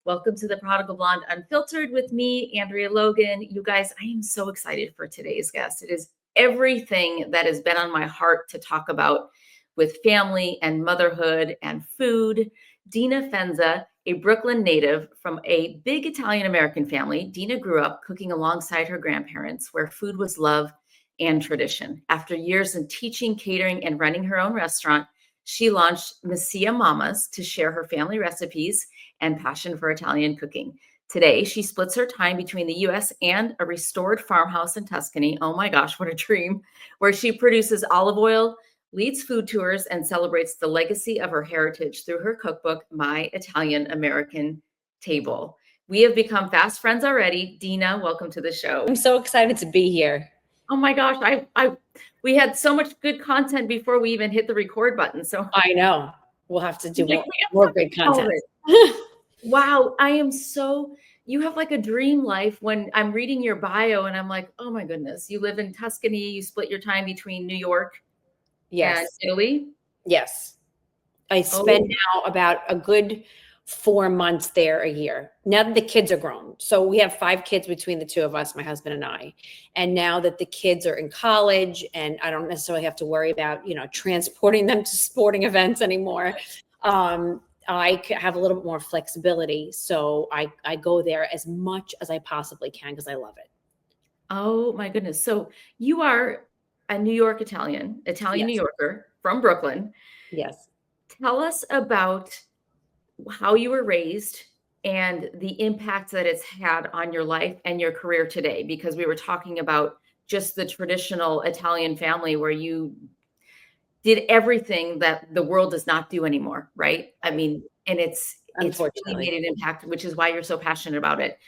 Welcome to the Prodigal Blonde Unfiltered with me, Andrea Logan. You guys, I am so excited for today's guest. It is everything that has been on my heart to talk about with family and motherhood and food. Dena Fenza, a Brooklyn native from a big Italian American family. Dena grew up cooking alongside her grandparents, where food was love and tradition. After years in teaching, catering, and running her own restaurant, she launched Messia Mamas to share her family recipes and passion for Italian cooking. Today, she splits her time between the US and a restored farmhouse in Tuscany. Oh my gosh, what a dream! Where she produces olive oil, leads food tours, and celebrates the legacy of her heritage through her cookbook, My Italian American Table. We have become fast friends already. Dena, welcome to the show. I'm so excited to be here. Oh my gosh, we had so much good content before we even hit the record button. So I know we'll have to do like, more great content. Wow, you have like a dream life when I'm reading your bio and I'm like, oh my goodness, you live in Tuscany, you split your time between New York and Italy. Yes. I spend now about a good 4 months there a year. Now that the kids are grown. So we have 5 kids between the two of us, my husband and I. And now that the kids are in college and I don't necessarily have to worry about, transporting them to sporting events anymore. I have a little bit more flexibility. So I go there as much as I possibly can because I love it. Oh my goodness. So you are a New York Italian Yes. New Yorker from Brooklyn. Yes. Tell us about how you were raised and the impact that it's had on your life and your career today, because we were talking about just the traditional Italian family where you did everything that the world does not do anymore, right? I mean, and it's really made an impact, which is why you're so passionate about it.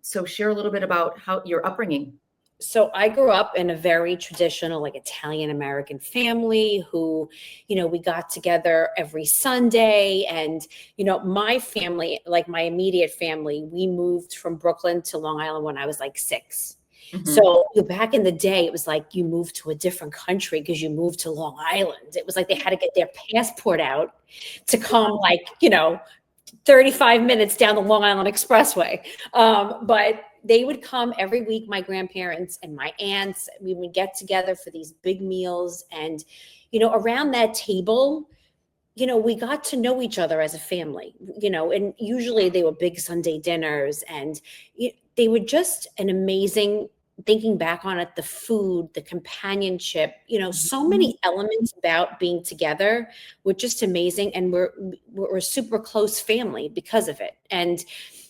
So share a little bit about how your upbringing. So I grew up in a very traditional, like Italian American family who, we got together every Sunday. And, my family, like my immediate family, we moved from Brooklyn to Long Island when I was like 6. Mm-hmm. So back in the day, it was like you moved to a different country because you moved to Long Island. It was like they had to get their passport out to come 35 minutes down the Long Island Expressway. But they would come every week, my grandparents and my aunts. We would get together for these big meals. And, around that table, we got to know each other as a family, and usually they were big Sunday dinners. And they were just an amazing, thinking back on it, the food, the companionship, so many elements about being together were just amazing. And we're a super close family because of it. And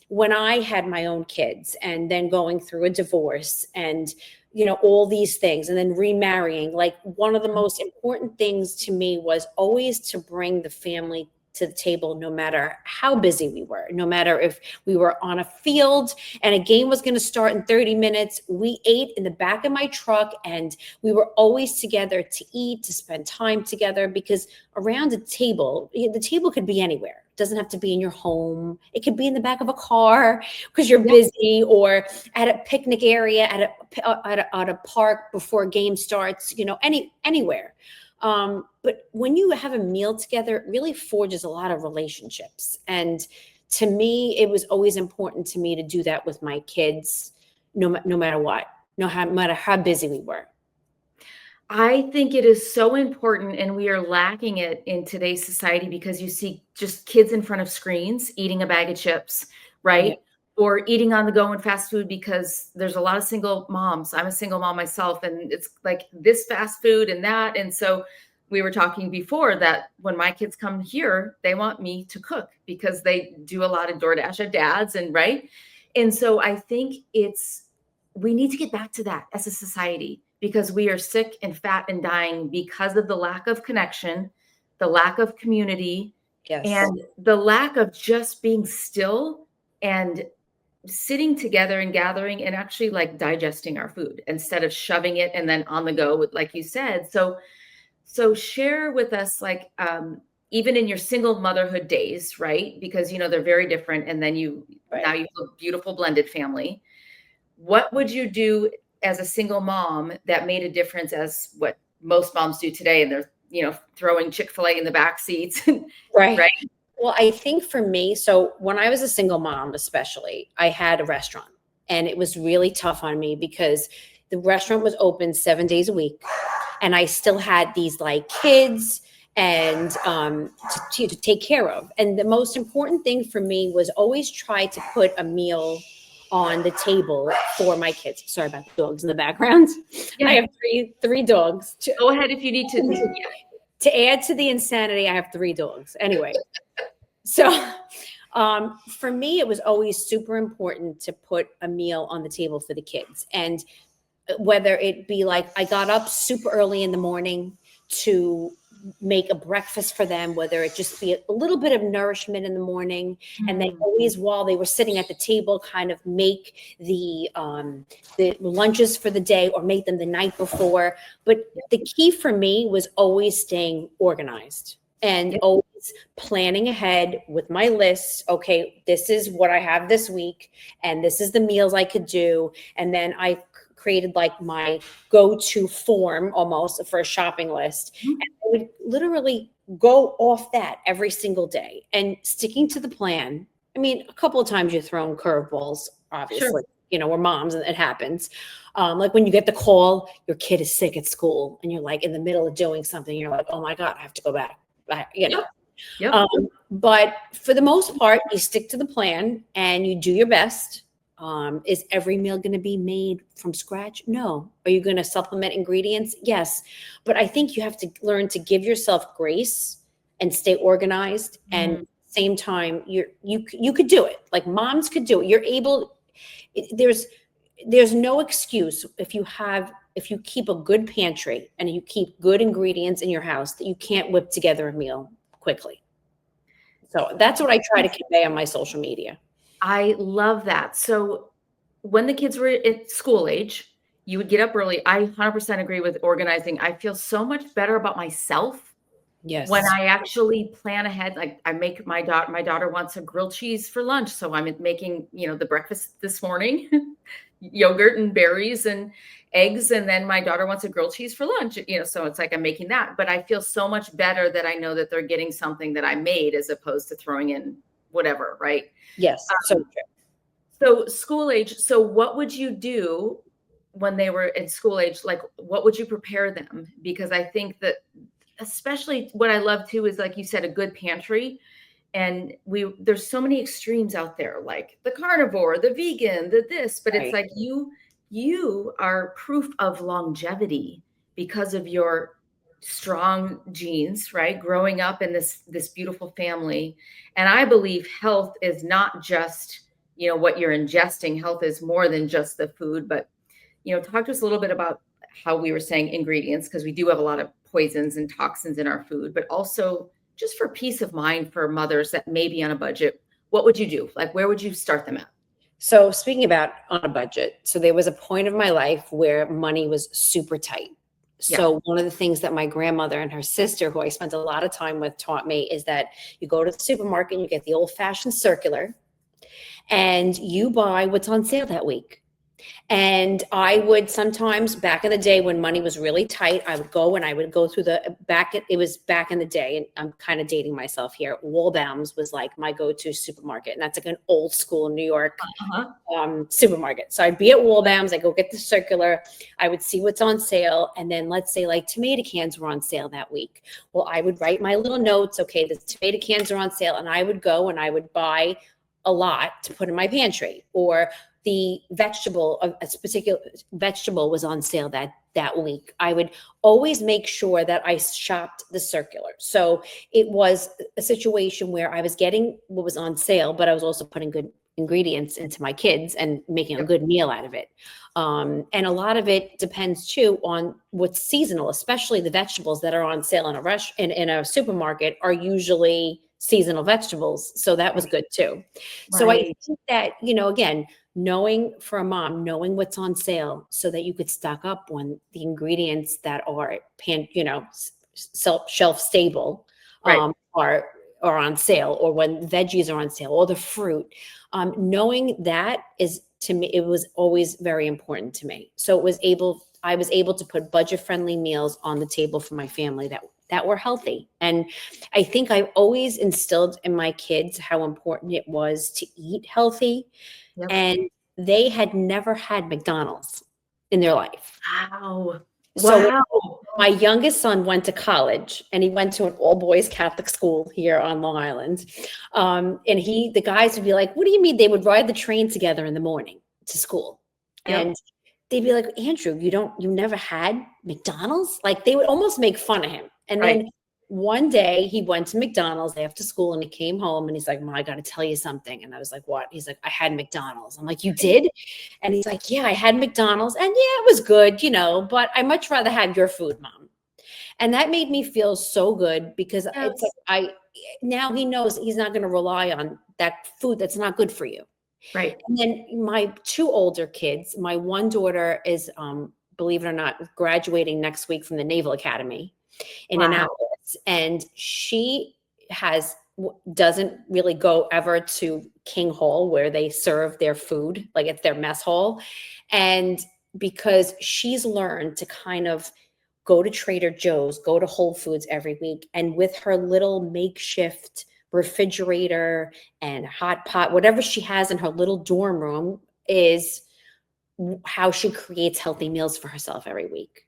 when I had my own kids and then going through a divorce and, all these things and then remarrying, like one of the most important things to me was always to bring the family to the table, no matter how busy we were, no matter if we were on a field and a game was going to start in 30 minutes, we ate in the back of my truck and we were always together to eat, to spend time together, because around a table, the table could be anywhere. It doesn't have to be in your home. It could be in the back of a car because you're busy, or at a picnic area, at a park before a game starts, anywhere. But when you have a meal together, it really forges a lot of relationships. And to me, it was always important to me to do that with my kids, no matter what, no matter how busy we were. I think it is so important, and we are lacking it in today's society because you see just kids in front of screens eating a bag of chips, right? Yeah. Or eating on the go in fast food, because there's a lot of single moms. I'm a single mom myself, and it's like this fast food and that. And so we were talking before that when my kids come here, they want me to cook because they do a lot of DoorDash at dad's, and right. And so I think we need to get back to that as a society, because we are sick and fat and dying because of the lack of connection, the lack of community, and the lack of just being still and sitting together and gathering and actually like digesting our food instead of shoving it and then on the go with, like you said. So share with us, like, even in your single motherhood days, right? Because, they're very different. And then now you have a beautiful blended family. What would you do as a single mom that made a difference as what most moms do today? And they're, throwing Chick-fil-A in the back seats, right? Well, I think for me, so when I was a single mom, especially, I had a restaurant and it was really tough on me because the restaurant was open 7 days a week and I still had these like kids and to take care of. And the most important thing for me was always try to put a meal on the table for my kids. Sorry about the dogs in the background. Yeah. I have three dogs. Go ahead if you need to. Yeah. To add to the insanity, I have 3 dogs. Anyway, so for me, it was always super important to put a meal on the table for the kids. And whether it be like I got up super early in the morning to make a breakfast for them, whether it just be a little bit of nourishment in the morning, and then always while they were sitting at the table, kind of make the lunches for the day or make them the night before. But the key for me was always staying organized and always planning ahead with my list. Okay, this is what I have this week, and this is the meals I could do, and then I created like my go-to form almost for a shopping list. And I would literally go off that every single day and sticking to the plan. I mean, a couple of times you're thrown curveballs, obviously, Sure. you know, we're moms and it happens. Like when you get the call, your kid is sick at school and you're like in the middle of doing something. You're like, oh my God, I have to go back. You know, Yep. but for the most part, you stick to the plan and you do your best. Is every meal going to be made from scratch? No. Are you going to supplement ingredients? Yes. But I think you have to learn to give yourself grace and stay organized. And at the same time, you could do it. Like moms could do it. You're able. There's no excuse if you keep a good pantry and you keep good ingredients in your house that you can't whip together a meal quickly. So that's what I try to convey on my social media. I love that. So when the kids were at school age, you would get up early. I 100% agree with organizing. I feel so much better about myself when I actually plan ahead. Like I make my daughter wants a grilled cheese for lunch. So I'm making, the breakfast this morning, yogurt and berries and eggs. And then my daughter wants a grilled cheese for lunch, so it's like I'm making that. But I feel so much better that I know that they're getting something that I made as opposed to throwing in whatever, right? Yes. So school age. So what would you do when they were in school age? Like, what would you prepare them? Because I think that especially what I love too is, like you said, a good pantry. And there's so many extremes out there, like the carnivore, the vegan, the this, but it's like you are proof of longevity because of your strong genes, right? Growing up in this beautiful family. And I believe health is not just, what you're ingesting. Health is more than just the food, but, talk to us a little bit about how we were saying ingredients, because we do have a lot of poisons and toxins in our food, but also just for peace of mind for mothers that may be on a budget. What would you do? Like, where would you start them at? So speaking about on a budget, so there was a point of my life where money was super tight. So one of the things that my grandmother and her sister, who I spent a lot of time with, taught me is that you go to the supermarket and you get the old-fashioned circular and you buy what's on sale that week. And I would sometimes, back in the day when money was really tight, I would go through it was back in the day, and I'm kind of dating myself here. Waldbaum's was like my go-to supermarket. And that's like an old school New York supermarket. So I'd be at Waldbaum's, I'd go get the circular, I would see what's on sale. And then let's say like tomato cans were on sale that week. Well, I would write my little notes. Okay, the tomato cans are on sale. And I would go and I would buy a lot to put in my pantry, or the a particular vegetable was on sale that week. I would always make sure that I shopped the circular. So it was a situation where I was getting what was on sale, but I was also putting good ingredients into my kids and making a good meal out of it. And a lot of it depends too on what's seasonal, especially the vegetables that are on sale in a supermarket are usually seasonal vegetables. So that was good too. Right. So I think that, again, knowing for a mom, knowing what's on sale so that you could stock up on the ingredients that are shelf stable, are on sale, or when veggies are on sale, or the fruit. Knowing that is, to me, it was always very important to me. So I was able to put budget-friendly meals on the table for my family that that were healthy. And I think I've always instilled in my kids how important it was to eat healthy. Yep. And they had never had McDonald's in their life. Wow. So when Wow. my youngest son went to college, and he went to an all boys Catholic school here on Long Island. And the guys would be like, what do you mean? They would ride the train together in the morning to school. Yep. And they'd be like, Andrew, you never had McDonald's? Like, they would almost make fun of him. And Right. then one day he went to McDonald's after school, and he came home and he's like, Mom, I got to tell you something. And I was like, what? He's like, I had McDonald's. I'm like, you did? And he's like, yeah, I had McDonald's, and yeah, it was good, but I much rather have your food, Mom. And that made me feel so good, because Yes. it's like now he knows he's not going to rely on that food that's not good for you. Right. And then my two older kids, my one daughter is, believe it or not, graduating next week from the Naval Academy in Wow. Annapolis. And she doesn't really go ever to King Hall, where they serve their food, like it's their mess hall. And because she's learned to kind of go to Trader Joe's, go to Whole Foods every week, and with her little makeshift refrigerator and hot pot, whatever she has in her little dorm room, is how she creates healthy meals for herself every week,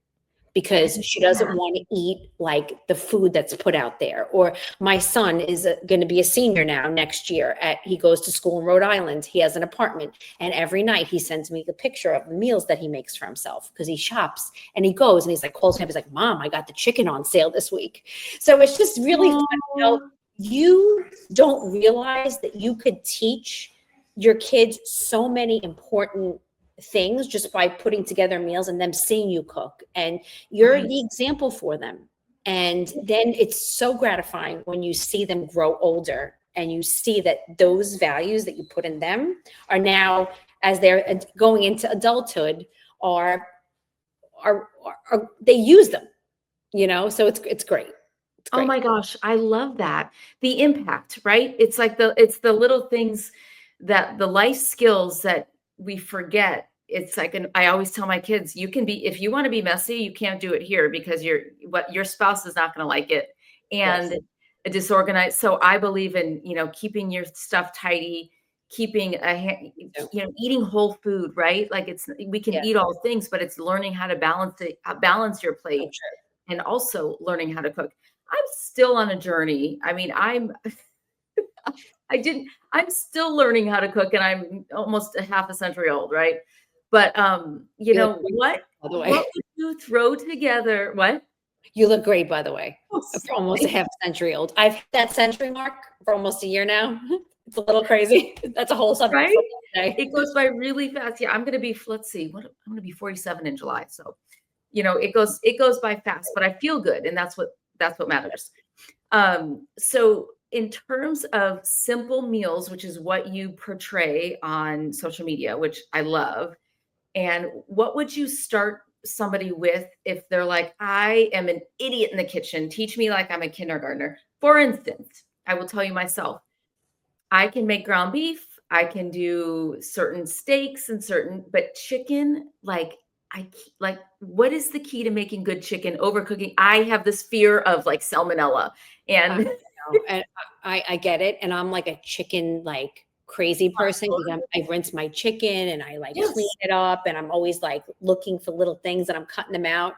because she doesn't want to eat like the food that's put out there. Or my son is going to be a senior now next year. He goes to school in Rhode Island. He has an apartment, and every night he sends me a picture of the meals that he makes for himself, because he shops and he goes and he's like, calls me up. He's like, Mom, I got the chicken on sale this week. So it's just really fun. You don't realize that you could teach your kids so many important things just by putting together meals and them seeing you cook, and you're the example for them. And then it's so gratifying when you see them grow older and you see that those values that you put in them are now, as they're going into adulthood, are they use them, so it's great. It's great. Oh my gosh, I love that. The impact, right? It's like it's the little things, that the life skills that we forget. It's like, I always tell my kids, if you want to be messy, you can't do it here, because your spouse is not going to like it, and disorganized. So I believe in, keeping your stuff tidy, keeping eating whole food, right? Like we can eat all things, but it's learning how to balance your plate, and also learning how to cook. I'm still on a journey. I mean, I'm still learning how to cook, and I'm almost a half a century old, right? But what would you throw together? What? You look great, by the way. For almost a half a century old. I've hit that century mark for almost a year now. It's a little crazy. That's a whole subject. Right? It goes by really fast. Yeah, I'm going to be, let's see, I'm going to be 47 in July. So, it goes by fast, but I feel good, and that's what matters. So in terms of simple meals, which is what you portray on social media, which I love, and what would you start somebody with if they're like, I am an idiot in the kitchen, teach me like I'm a kindergartner? For instance, I will tell you myself, I can make ground beef, I can do certain steaks but chicken, what is the key to making good chicken? Overcooking. I have this fear of like salmonella, and I get it. And I'm like a chicken, crazy person, because I rinse my chicken and I clean it up, and I'm always looking for little things, and I'm cutting them out.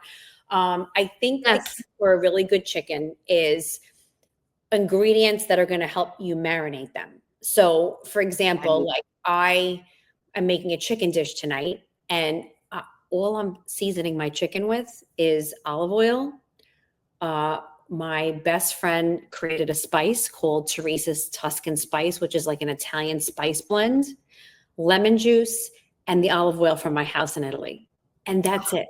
I think the key for a really good chicken is ingredients that are going to help you marinate them. So for example, I am making a chicken dish tonight, and all I'm seasoning my chicken with is olive oil. My best friend created a spice called Teresa's Tuscan spice, which is like an Italian spice blend, lemon juice, and the olive oil from my house in Italy. And that's it.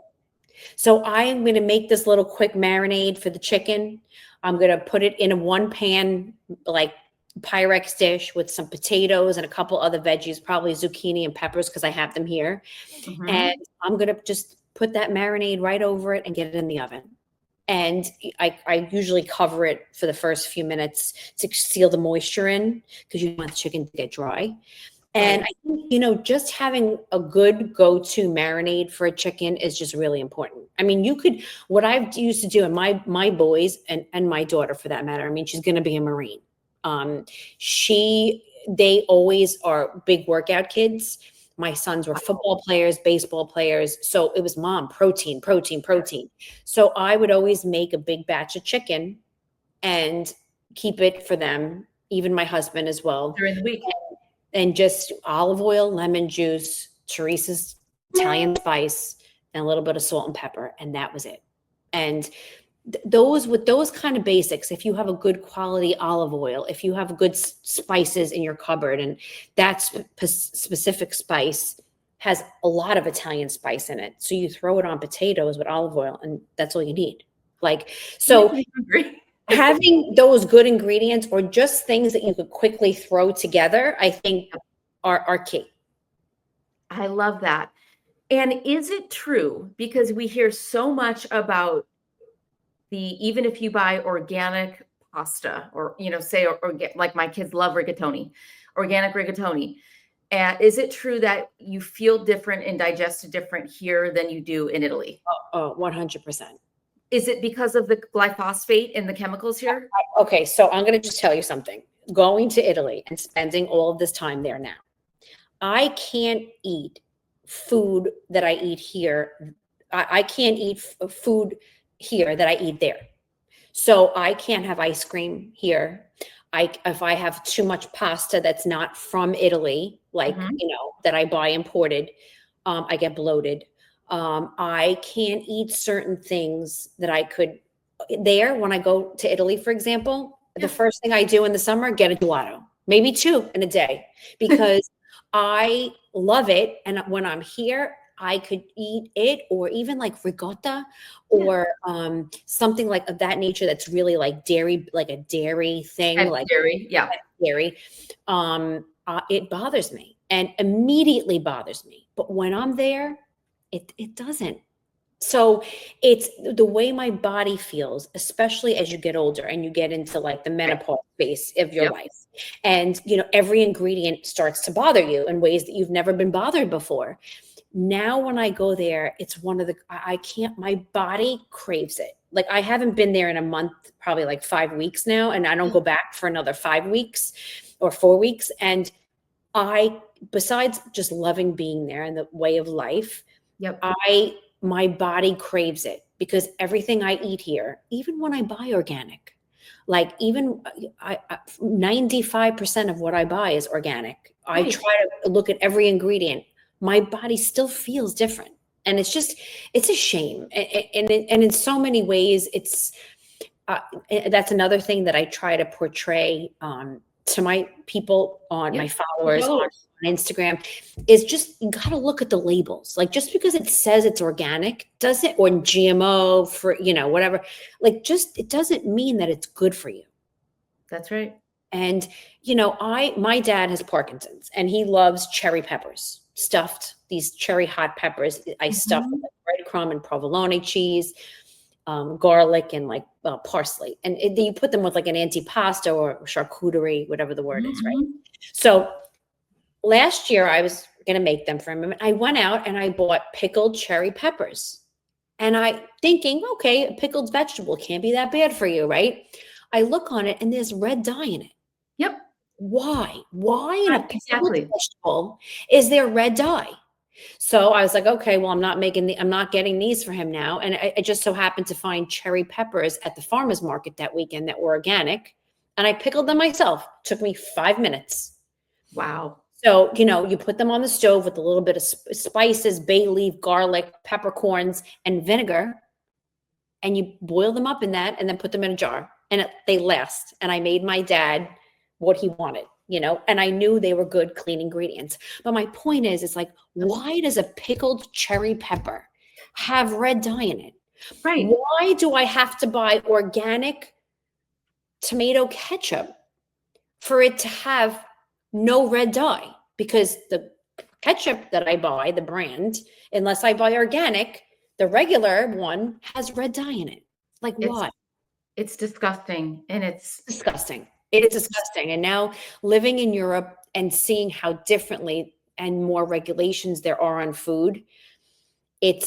So I'm going to make this little quick marinade for the chicken. I'm going to put it in a one pan, Pyrex dish with some potatoes and a couple other veggies, probably zucchini and peppers, because I have them here. Mm-hmm. And I'm going to just put that marinade right over it and get it in the oven. And I usually cover it for the first few minutes to seal the moisture in, because you want the chicken to get dry. And Right. I think, just having a good go-to marinade for a chicken is just really important. I mean, what I've used to do, and my boys and my daughter for that matter, I mean, she's going to be a Marine. Um, they always are big workout kids. My sons were football players, baseball players. So it was mom, protein, protein, protein. So I would always make a big batch of chicken and keep it for them, even my husband as well, During the week. and just olive oil, lemon juice, Teresa's Italian spice, and a little bit of salt and pepper, and that was it. And those kind of basics, if you have a good quality olive oil, if you have good spices in your cupboard, and that specific spice has a lot of Italian spice in it, so you throw it on potatoes with olive oil, and that's all you need. Like, so having those good ingredients or just things that you could quickly throw together, I think are key. I love that. And is it true, because we hear so much about even if you buy organic pasta or, say, or get, like my kids love rigatoni, organic rigatoni. And is it true that you feel different and digest it different here than you do in Italy? Oh, 100%. Is it because of the glyphosate and the chemicals here? Okay, so I'm going to just tell you something. Going to Italy and spending all of this time there now, I can't eat food that I eat here. I can't eat food here that I eat there. So I can't have ice cream here. If I have too much pasta that's not from Italy, like, that I buy imported, I get bloated. I can't eat certain things that I could there. When I go to Italy, for example, the first thing I do in the summer, get a gelato, maybe 2 in a day, because I love it. And when I'm here, I could eat it, or even like ricotta or something like of that nature that's really like dairy, like a dairy thing, And like dairy, yeah. dairy. It bothers me, and immediately bothers me. But when I'm there, it doesn't. So it's the way my body feels, especially as you get older and you get into like the menopause phase of your life. And, every ingredient starts to bother you in ways that you've never been bothered before. Now, when I go there, it's I can't, my body craves it. Like, I haven't been there in a month, probably like 5 weeks now, and I don't go back for another 5 weeks or 4 weeks. And besides just loving being there and the way of life, my body craves it, because everything I eat here, even when I buy organic, like even 95% of what I buy is organic. I try to look at every ingredient. My body still feels different. And it's a shame. And in so many ways, that's another thing that I try to portray to my people, on my followers on Instagram, is just, you got to look at the labels. Like, just because it says it's organic doesn't, or GMO for, whatever, like, just, it doesn't mean that it's good for you. That's right. And, my dad has Parkinson's, and he loves cherry peppers, stuffed, these cherry hot peppers. I stuff with like breadcrumb and provolone cheese, garlic, and like parsley. And you put them with like an antipasto or charcuterie, whatever the word is, right? So last year I was going to make them for him. I went out and I bought pickled cherry peppers. And I thinking, okay, a pickled vegetable can't be that bad for you, right? I look on it and there's red dye in it. Yep. Why in a pickled vegetable is there red dye? So I was like, okay, well, I'm not getting these for him now. And I just so happened to find cherry peppers at the farmer's market that weekend that were organic. And I pickled them myself. Took me 5 minutes. Wow. So, you put them on the stove with a little bit of spices, bay leaf, garlic, peppercorns, and vinegar. And you boil them up in that and then put them in a jar. And they last. And I made my dad what he wanted, and I knew they were good, clean ingredients. But my point is, it's like, why does a pickled cherry pepper have red dye in it? Right. Why do I have to buy organic tomato ketchup for it to have no red dye? Because the ketchup that I buy, the brand, unless I buy organic, the regular one has red dye in it. Like, why? It's disgusting. And it's disgusting. It's disgusting. And now living in Europe, and seeing how differently and more regulations there are on food,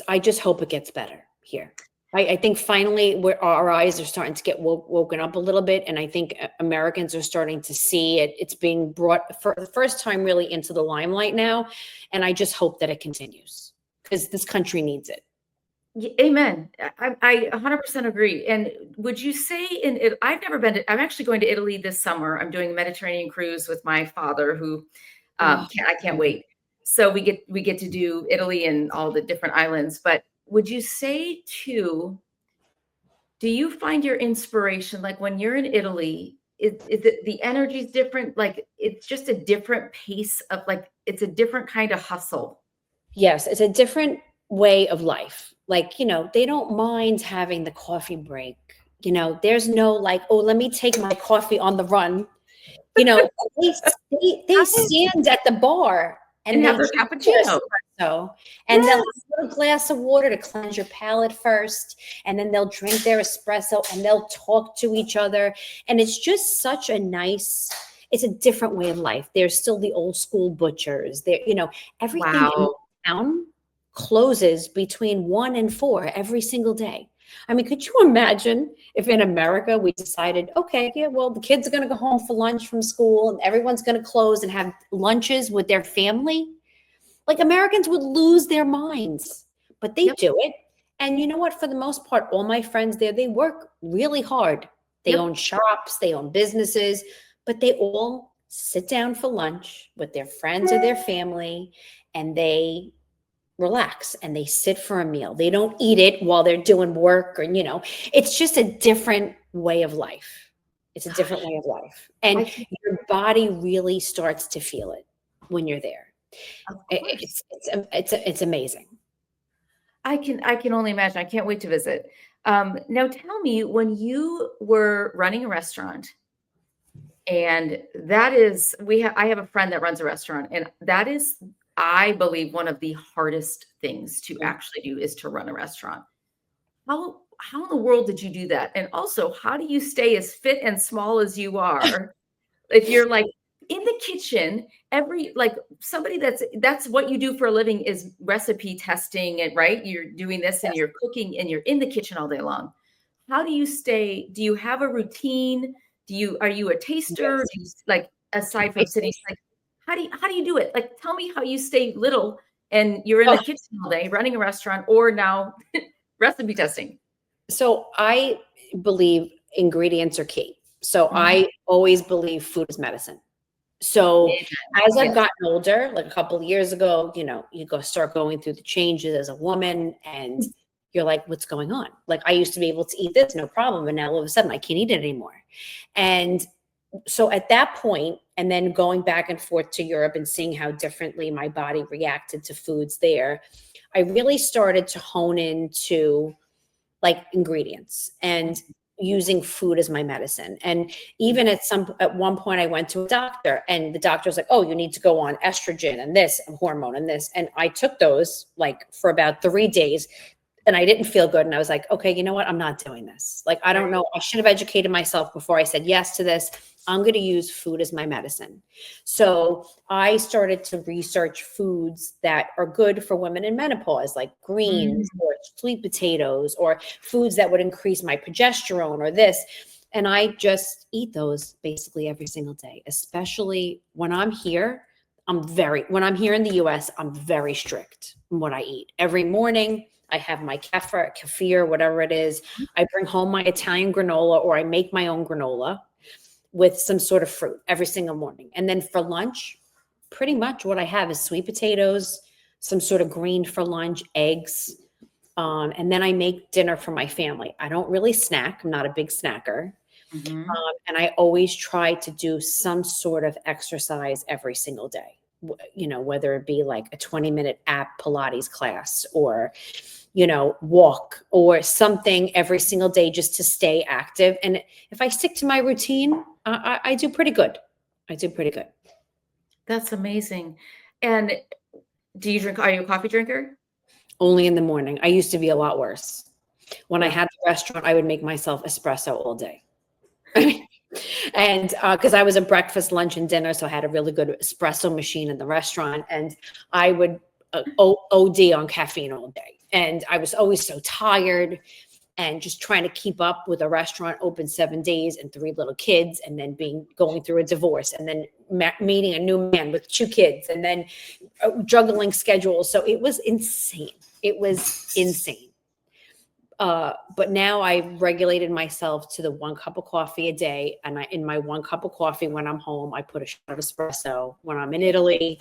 I just hope it gets better here. I think finally our eyes are starting to get woken up a little bit. And I think Americans are starting to see it. It's being brought for the first time really into the limelight now. And I just hope that it continues because this country needs it. Amen. I 100% agree. And would you say I've never been I'm actually going to Italy this summer. I'm doing a Mediterranean cruise with my father who I can't wait. So we get to do Italy and all the different islands. But would you say too, do you find your inspiration like when you're in Italy, is it the energy's different? Like it's just a different pace of like it's a different kind of hustle. Yes, it's a different way of life. Like, they don't mind having the coffee break. There's no like, oh, let me take my coffee on the run. They stand at the bar And and have they their drink cappuccino. their espresso, and they'll have a glass of water to cleanse your palate first, and then they'll drink their espresso and they'll talk to each other. And it's just such a nice, it's a different way of life. There's still the old school butchers there, everything in Wow. town closes between 1 and 4 every single day. I mean, could you imagine if in America we decided, okay, yeah, well, the kids are going to go home for lunch from school and everyone's going to close and have lunches with their family? Like Americans would lose their minds, but they do it. And you know what? For the most part, all my friends there, they work really hard. They own shops, they own businesses, but they all sit down for lunch with their friends or their family and they relax and they sit for a meal. They don't eat it while they're doing work or, it's just a different way of life. It's a different way of life. And your body really starts to feel it when you're there. It's amazing. I can only imagine. I can't wait to visit. Now tell me, when you were running a restaurant, and that is, I have a friend that runs a restaurant, and that is, I believe, one of the hardest things to actually do is to run a restaurant. How in the world did you do that? And also, how do you stay as fit and small as you are if you're like in the kitchen like somebody that's what you do for a living is recipe testing and right? You're doing this and you're cooking and you're in the kitchen all day long. How do you have a routine? Are you a taster? Yes. Do you, like aside from sitting, like how do you do it? Like tell me how you stay little and you're in the kitchen all day running a restaurant or now recipe testing. So I believe ingredients are key. So I always believe food is medicine. So as I've gotten older, like a couple of years ago, you start going through the changes as a woman and you're like, what's going on? Like I used to be able to eat this, no problem. And now all of a sudden I can't eat it anymore. And so at that point, and then going back and forth to Europe and seeing how differently my body reacted to foods there, I really started to hone into like ingredients and using food as my medicine. And even at one point I went to a doctor and the doctor was like, oh, you need to go on estrogen and this hormone and this. And I took those like for about 3 days and I didn't feel good. And I was like, okay, you know what? I'm not doing this. Like, I don't know. I should have educated myself before I said yes to this. I'm going to use food as my medicine. So I started to research foods that are good for women in menopause, like greens or sweet potatoes or foods that would increase my progesterone or this. And I just eat those basically every single day, especially when I'm here. When I'm here in the US, I'm very strict in what I eat. Every morning, I have my kefir, whatever it is. I bring home my Italian granola or I make my own granola with some sort of fruit every single morning. And then for lunch, pretty much what I have is sweet potatoes, some sort of green for lunch, eggs. And then I make dinner for my family. I don't really snack. I'm not a big snacker. And I always try to do some sort of exercise every single day, whether it be like a 20-minute app Pilates class or, walk or something every single day just to stay active. And if I stick to my routine, I do pretty good. That's amazing. And are you a coffee drinker? Only in the morning. I used to be a lot worse. When I had the restaurant, I would make myself espresso all day. And because I was a breakfast, lunch, and dinner, so I had a really good espresso machine in the restaurant, and I would OD on caffeine all day. And I was always so tired and just trying to keep up with a restaurant open 7 days and 3 little kids, and then going through a divorce, and then meeting a new man with 2 kids, and then juggling schedules. So it was insane. It was insane. But now I regulated myself to the 1 cup of coffee a day. And in my 1 cup of coffee, when I'm home, I put a shot of espresso. When I'm in Italy,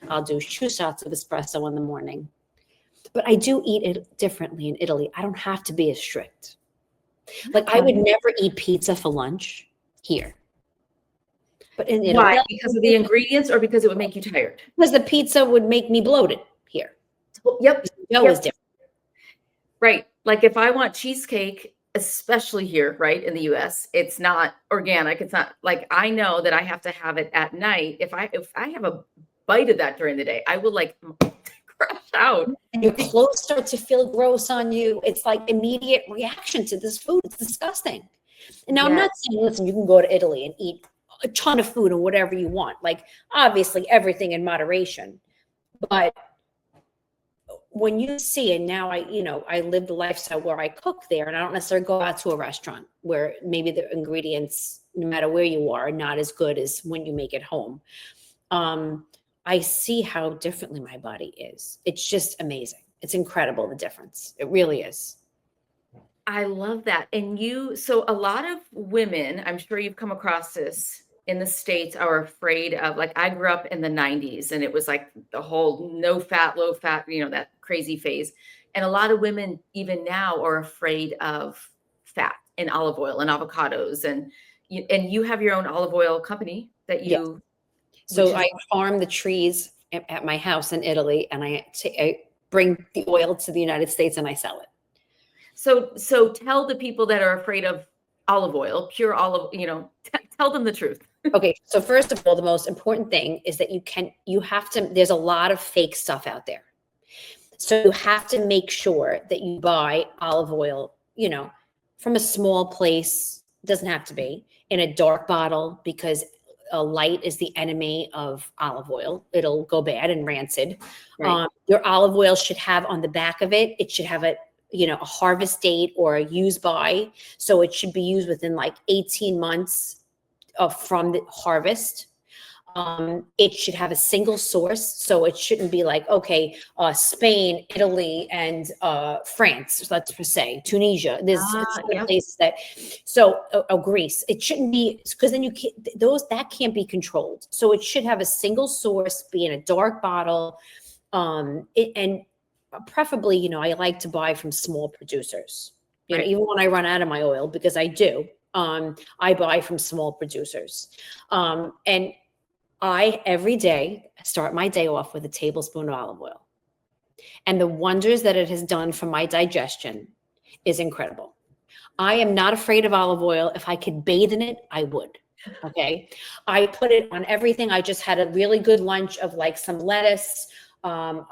I'll do 2 shots of espresso in the morning. But I do eat it differently in Italy. I don't have to be as strict. Like I would never eat pizza for lunch here. But in Italy, why? Because of the ingredients, or because it would make you tired? Because the pizza would make me bloated here. Yep. The dough is different. Right. Like if I want cheesecake, especially here, right, in the US, it's not organic. It's not like, I know that I have to have it at night. If I have a bite of that during the day, I will like crash out. And your clothes start to feel gross on you. It's like immediate reaction to this food. It's disgusting. And now I'm not saying, listen, you can go to Italy and eat a ton of food or whatever you want. Like obviously everything in moderation. But when you see, and now I live the lifestyle where I cook there, and I don't necessarily go out to a restaurant where maybe the ingredients, no matter where you are not as good as when you make it home. I see how differently my body is. It's just amazing. It's incredible, the difference. It really is. I love that. And so a lot of women, I'm sure you've come across this in the States, are afraid of, like, I grew up in the 90s and it was like the whole no fat, low fat, that crazy phase. And a lot of women even now are afraid of fat and olive oil and avocados. And you have your own olive oil company that you. Yes. So I farm the trees at my house in Italy, and I bring the oil to the United States and I sell it. So tell the people that are afraid of olive oil, pure olive, tell them the truth. Okay. So first of all, the most important thing is that there's a lot of fake stuff out there. So you have to make sure that you buy olive oil, from a small place. It doesn't have to be in a dark bottle, because light is the enemy of olive oil. It'll go bad and rancid. Right. Your olive oil should have on the back of it, it should have a harvest date or a use by. So it should be used within like 18 months from the harvest. It should have a single source. So it shouldn't be like, okay, Spain, Italy, and France, let's say, Tunisia. There's places that, Greece. It shouldn't be, because then that can't be controlled. So it should have a single source, be in a dark bottle. And preferably, I like to buy from small producers. Right. Even when I run out of my oil, because I do, I buy from small producers. And I, every day, start my day off with a tablespoon of olive oil. And the wonders that it has done for my digestion is incredible. I am not afraid of olive oil. If I could bathe in it, I would. Okay. I put it on everything. I just had a really good lunch of like some lettuce, some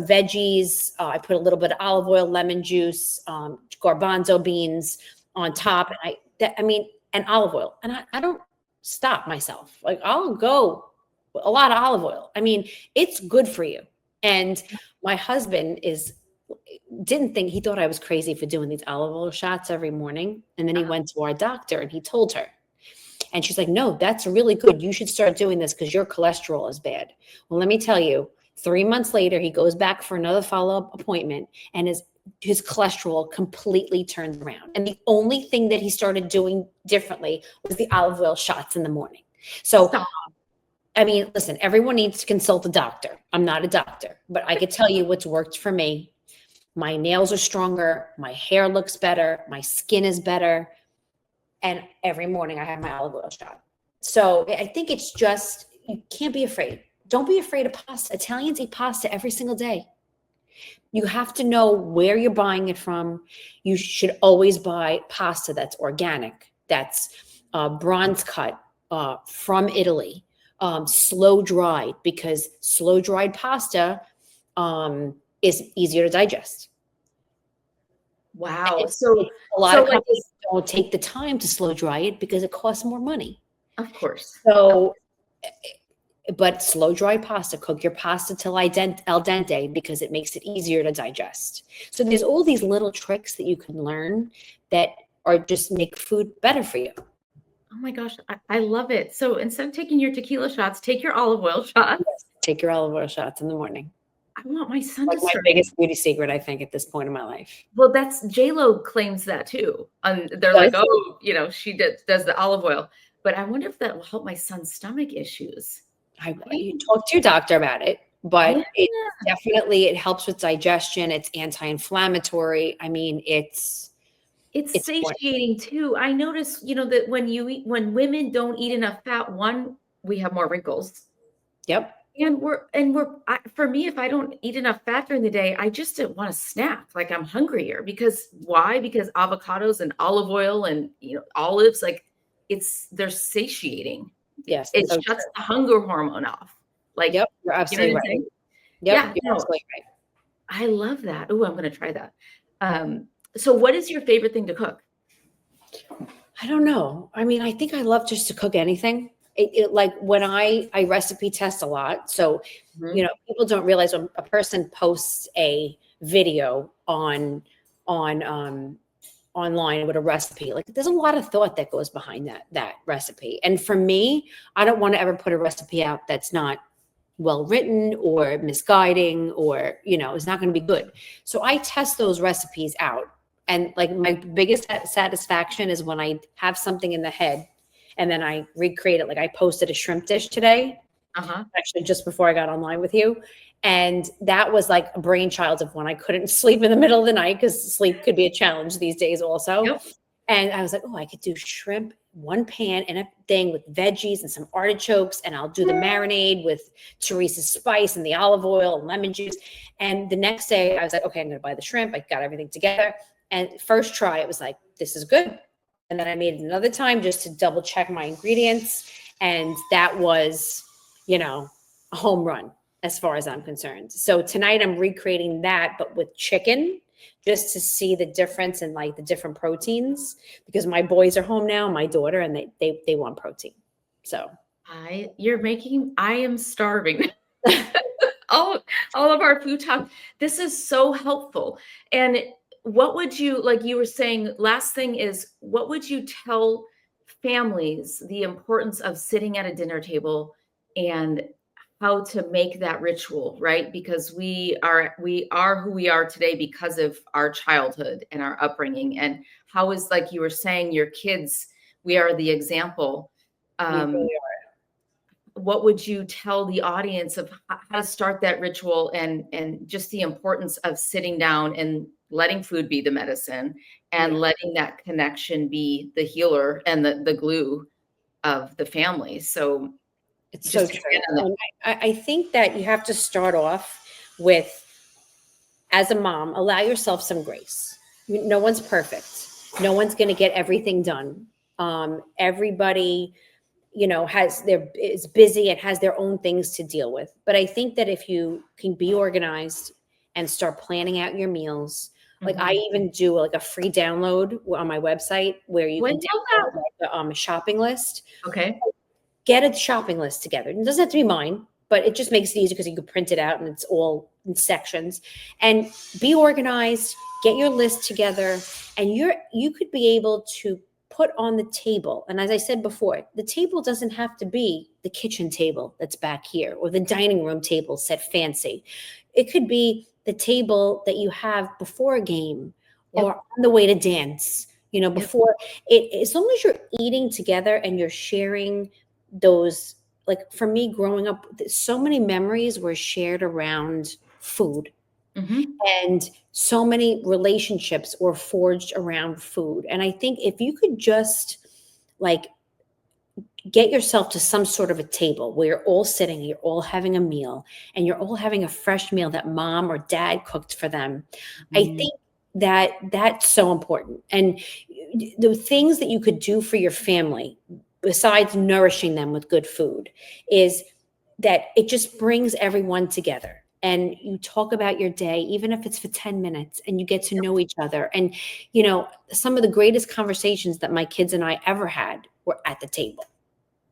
veggies. I put a little bit of olive oil, lemon juice, garbanzo beans on top. And olive oil. And I don't stop myself. Like I'll go a lot of olive oil. It's good for you. And my husband he thought I was crazy for doing these olive oil shots every morning. And then he went to our doctor and he told her. And she's like, no, that's really good. You should start doing this because your cholesterol is bad. Well, let me tell you, 3 months later, he goes back for another follow-up appointment, and his cholesterol completely turned around. And the only thing that he started doing differently was the olive oil shots in the morning. So, listen, everyone needs to consult a doctor. I'm not a doctor, but I could tell you what's worked for me. My nails are stronger. My hair looks better. My skin is better. And every morning I have my olive oil shot. So I think it's just, you can't be afraid. Don't be afraid of pasta. Italians eat pasta every single day. You have to know where you're buying it from. You should always buy pasta that's organic, that's bronze cut from Italy, slow dried, because slow dried pasta is easier to digest. Wow. A lot So of like companies don't take the time to slow dry it because it costs more money. of course. So, but slow dry pasta, cook your pasta till al dente because it makes it easier to digest. So there's all these little tricks that you can learn that are just make food better for you. Oh my gosh, I love it. So instead of taking your tequila shots, take your olive oil shots. Yes. Take your olive oil shots in the morning. I want my son Like to my start. biggest beauty secret, I think, at this point in my life. Well, that's J-Lo claims that too. They're like, Does oh, she does the olive oil. But I wonder if that will help my son's stomach issues. you talk to your doctor about it, but Yeah. it helps with digestion. It's anti-inflammatory. I mean, It's it's important. satiating too. I notice, that when women don't eat enough fat, one, we have more wrinkles. Yep. And for me, if I don't eat enough fat during the day, I just don't want to snack. Like I'm hungrier because why? Because avocados and olive oil and olives, like they're satiating. Yes. It So shuts true. the hunger hormone off. Like, Yep. You're you know absolutely what I'm right. saying? Yep. Yeah, You're no, absolutely right. I love that. Oh, I'm gonna try that. So what is your favorite thing to cook? I don't know. I mean, I think I love just to cook anything. Like when I recipe test a lot. So, Mhm. people don't realize when a person posts a video on online with a recipe, like there's a lot of thought that goes behind that recipe. And for me, I don't want to ever put a recipe out that's not well written or misguiding or is not going to be good. So I test those recipes out, and like my biggest satisfaction is when I have something in the head and then I recreate it. Like I posted a shrimp dish today, Uh-huh. actually just before I got online with you, and that was like a brainchild of when I couldn't sleep in the middle of the night because sleep could be a challenge these days also. Yep. And I was like, oh, I could do shrimp, one pan and a thing with veggies and some artichokes. And I'll do the marinade with Teresa's spice and the olive oil and lemon juice. And the next day I was like, okay, I'm going to buy the shrimp. I got everything together. And first try, it was like, this is good. And then I made it another time just to double check my ingredients. And that was, a home run as far as I'm concerned. So tonight I'm recreating that, but with chicken, just to see the difference in like the different proteins, because my boys are home now, my daughter, and they want protein. So I am starving. all of our food talk. This is so helpful. And what would you, like you were saying, last thing is, what would you tell families the importance of sitting at a dinner table and how to make that ritual, right? Because we are who we are today because of our childhood and our upbringing. And how is, like you were saying, your kids, we are the example. we Um, really what would you tell the audience of how to start that ritual and just the importance of sitting down and letting food be the medicine are. and Yeah. letting that connection be the healer and the glue of the family? So It's so just true. expand on that. And I think that you have to start off with, as a mom, allow yourself some grace. No one's perfect. No one's going to get everything done. Everybody, is busy and has their own things to deal with. But I think that if you can be organized and start planning out your meals, like I Mhm. even do like a free download on my website where you Well, I can love download that. like a shopping list. Okay. Get a shopping list together. It doesn't have to be mine, but it just makes it easier because you can print it out and it's all in sections. And be organized, get your list together, and you could be able to put on the table. And as I said before, the table doesn't have to be the kitchen table that's back here or the dining room table set fancy. It could be the table that you have before a game Yep. or on the way to dance, Yep. before it, as long as you're eating together and you're sharing those. Like for me growing up, so many memories were shared around food, Mhm. and so many relationships were forged around food. And I think if you could just like get yourself to some sort of a table where you're all sitting, you're all having a meal, and you're all having a fresh meal that mom or dad cooked for them. I Mhm. think that that's so important. And the things that you could do for your family besides nourishing them with good food is that it just brings everyone together. and you talk about your day, even if it's for 10 minutes, and you get to know each other. And, you know, some of the greatest conversations that my kids and I ever had were at the table.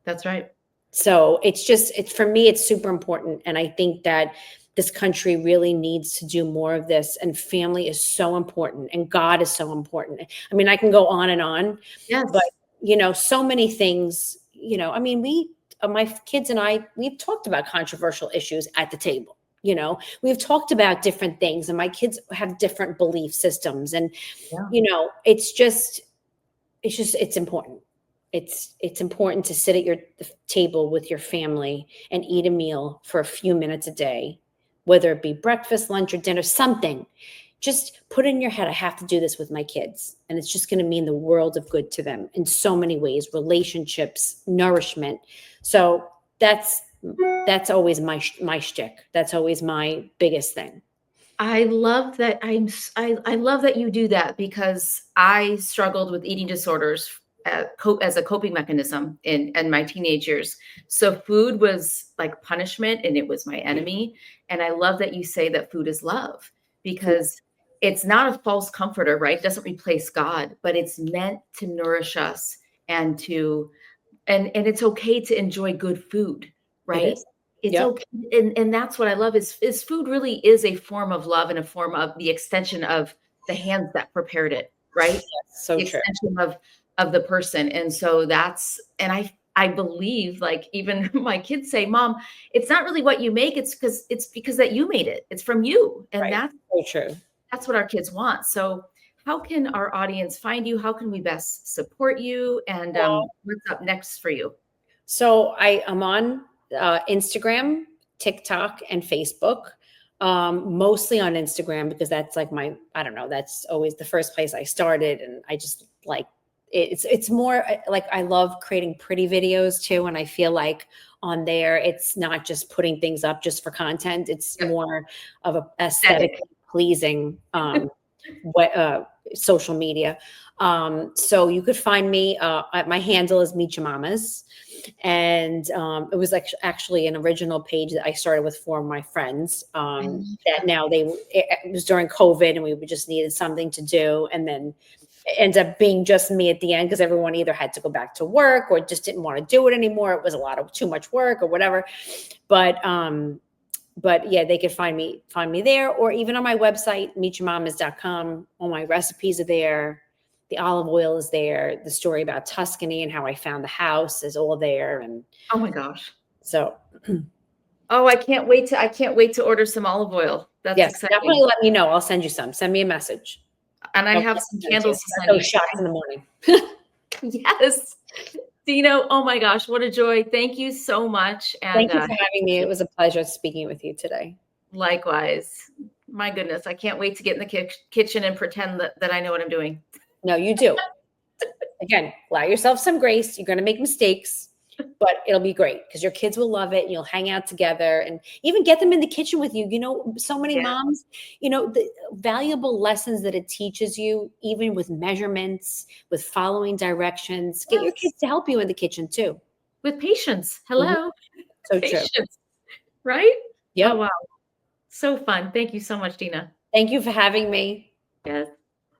That's right. So it's for me, it's super important. And I think that this country really needs to do more of this. And family is so important, and God is so important. I mean, I can go on and on, Yes. but, you know, so many things, you know, I mean, my kids and I, we've talked about controversial issues at the table. You know, we've talked about different things, and my kids have different belief systems. And, Yeah. you know, it's important. It's important to sit at your table with your family and eat a meal for a few minutes a day, whether it be breakfast, lunch, or dinner, something. Just put in your head, I have to do this with my kids. And it's just going to mean the world of good to them in so many ways, relationships, nourishment. So that's always my shtick. That's always my biggest thing. I love that. I love that you do that, because I struggled with eating disorders as a coping mechanism in my teenage years. So food was like punishment, and it was my enemy. And I love that you say that food is love, because it's not a false comforter, right? It doesn't replace God, but it's meant to nourish us, and and it's okay to enjoy good food, It right? is. It's Yep. okay. And that's what I love is food really is a form of love, and a form of the extension of the hands that prepared it, right? So The true. extension of the person. And so I believe, like, even my kids say, Mom, it's not really what you make, it's because that you made it. It's from you. And Right. So true. that's what our kids want. So how can our audience find you? How can we best support you? And what's up next for you? So I am on Instagram, TikTok, and Facebook. Mostly on Instagram, because that's like I don't know, that's always the first place I started, and I just like it's more like I love creating pretty videos too, and I feel like on there it's not just putting things up just for content. It's Yep. more of a Aesthetic. aesthetically pleasing social media. So you could find me my handle is Meet Your Mamas. And it was like actually an original page that I started with four of my friends. That now it was during COVID, and we just needed something to do, and then it ended up being just me at the end, because everyone either had to go back to work or just didn't want to do it anymore. It was too much work or whatever. But yeah, they could find me there, or even on my website, meetyourmamas.com. All my recipes are there. The olive oil is there. The story about Tuscany and how I found the house is all there. And Oh my gosh. so, Oh, I can't wait to order some olive oil. That's yes, exciting. definitely let me know. I'll send you some. Send me a message. And I have some candles to send you. Those shots in the morning. Yes. Dena, oh my gosh, what a joy. Thank you so much. And Thank you for having me. It was a pleasure speaking with you today. likewise. My goodness, I can't wait to get in the kitchen and pretend that I know what I'm doing. No, you do. Again, allow yourself some grace. You're going to make mistakes, but it'll be great, because your kids will love it, and you'll hang out together, and even get them in the kitchen with you. You know, so many moms, you know, the valuable lessons that it teaches you, even with measurements, with following directions. Get your kids to help you in the kitchen too. With patience. Hello. So patience. true. Right? Yeah. Oh, wow. So fun. Thank you so much, Dena. Thank you for having me. Yes.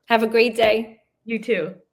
Have a great day. You too.